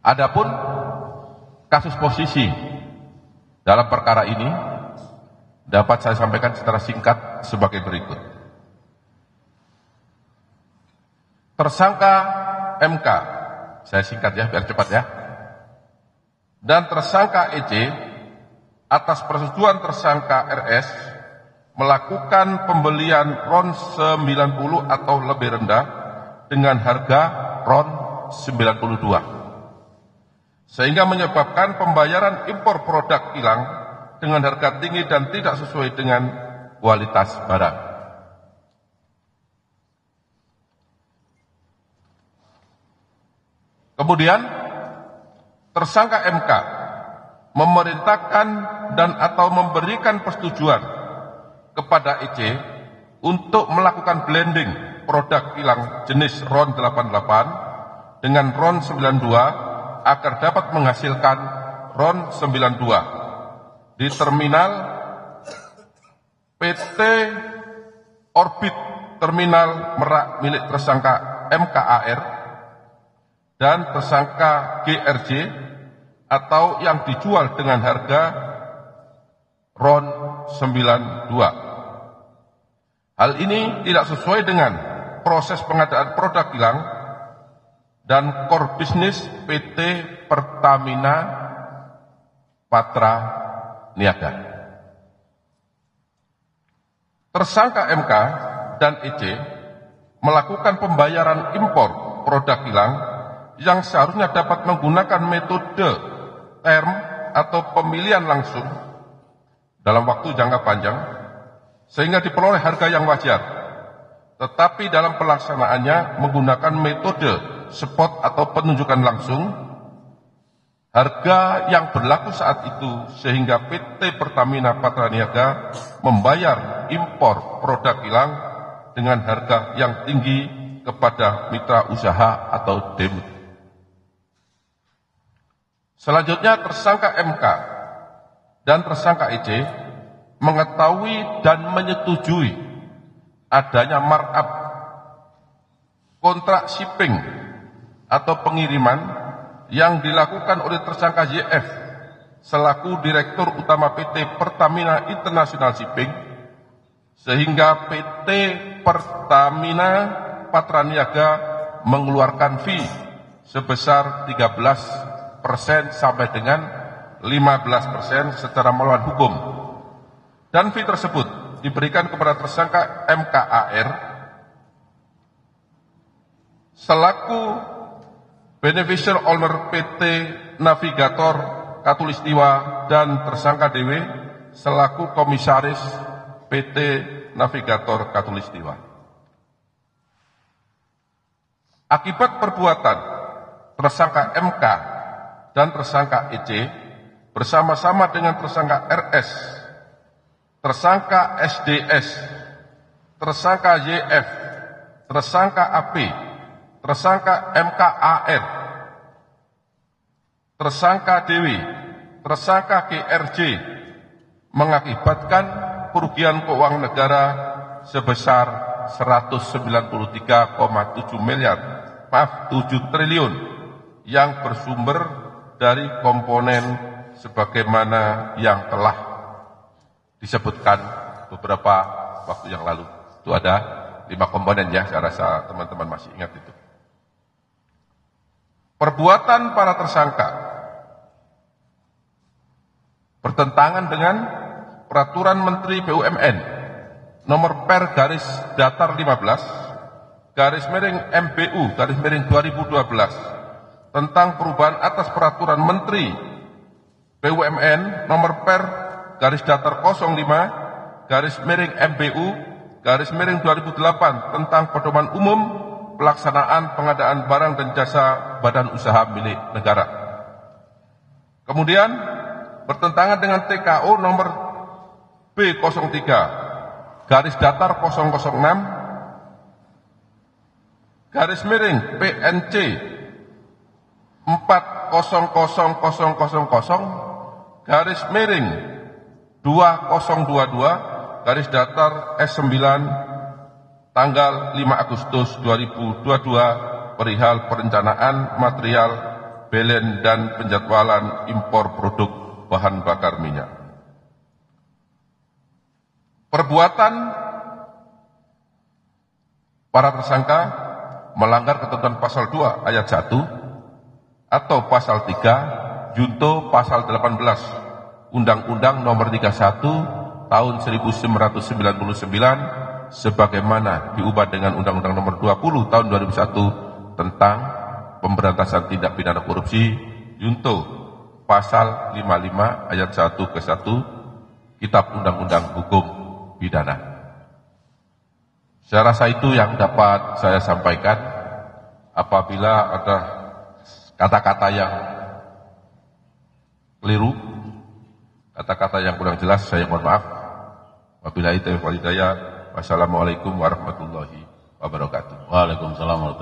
Adapun kasus posisi dalam perkara ini dapat saya sampaikan secara singkat sebagai berikut. Tersangka MK, saya singkat ya biar cepat ya, dan tersangka EC atas persetujuan tersangka RS melakukan pembelian RON 90 atau lebih rendah dengan harga RON 92, sehingga menyebabkan pembayaran impor produk kilang dengan harga tinggi dan tidak sesuai dengan kualitas barang. Kemudian, tersangka MK memerintahkan dan atau memberikan persetujuan kepada EC untuk melakukan blending produk kilang jenis RON 88 dengan RON 92 agar dapat menghasilkan RON 92 di terminal PT Orbit Terminal Merak milik tersangka MKAR dan tersangka GRJ atau yang dijual dengan harga RON 92. Hal ini tidak sesuai dengan proses pengadaan produk kilang dan core bisnis PT Pertamina Patra Niaga. Tersangka MK dan EC melakukan pembayaran impor produk kilang yang seharusnya dapat menggunakan metode term atau pemilihan langsung dalam waktu jangka panjang sehingga diperoleh harga yang wajar, tetapi dalam pelaksanaannya menggunakan metode spot atau penunjukan langsung harga yang berlaku saat itu, sehingga PT Pertamina Patra Niaga membayar impor produk kilang dengan harga yang tinggi kepada mitra usaha atau DEMUT. Selanjutnya, tersangka MK dan tersangka EC mengetahui dan menyetujui adanya markup kontrak shipping atau pengiriman yang dilakukan oleh tersangka YF selaku Direktur Utama PT Pertamina International Shipping, sehingga PT Pertamina Patra Niaga mengeluarkan fee sebesar 13% sampai dengan 15% secara melawan hukum, dan fee tersebut diberikan kepada tersangka MKAR selaku beneficial owner PT Navigator Katulistiwa dan tersangka DW selaku komisaris PT Navigator Katulistiwa. Akibat perbuatan tersangka MK dan tersangka EC bersama-sama dengan tersangka RS, tersangka SDS, tersangka YF, tersangka AP, tersangka MKAR, tersangka Dewi, tersangka GRJ mengakibatkan kerugian keuangan negara sebesar 7 triliun yang bersumber dari komponen sebagaimana yang telah disebutkan beberapa waktu yang lalu. Itu ada 5 komponen ya, saya rasa teman-teman masih ingat itu. Perbuatan para tersangka bertentangan dengan Peraturan Menteri BUMN nomor per garis datar 15 garis miring MBU garis miring 2012 tentang perubahan atas Peraturan Menteri BUMN nomor per garis datar 05 garis miring MBU garis miring 2008 tentang pedoman umum pelaksanaan pengadaan barang dan jasa badan usaha milik negara. Kemudian bertentangan dengan TKO nomor B03 garis datar 006 garis miring PNC 400000 garis miring 2022 garis datar S9 tanggal 5 Agustus 2022 perihal perencanaan material belen dan penjadwalan impor produk bahan bakar minyak. Perbuatan para tersangka melanggar ketentuan pasal 2 ayat 1 atau pasal 3 junto pasal 18 Undang-Undang Nomor 31 Tahun 1999 sebagaimana diubah dengan Undang-Undang Nomor 20 Tahun 2001 tentang pemberantasan tindak pidana korupsi junto pasal 55 ayat 1 ke 1 Kitab Undang-Undang Hukum Pidana. Saya rasa itu yang dapat saya sampaikan. Apabila ada kata-kata yang keliru, kata-kata yang kurang jelas, saya mohon maaf. Wabillahi taufiq wal hidayah. Wassalamualaikum warahmatullahi wabarakatuh. Waalaikumsalam warahmatullahi wabarakatuh.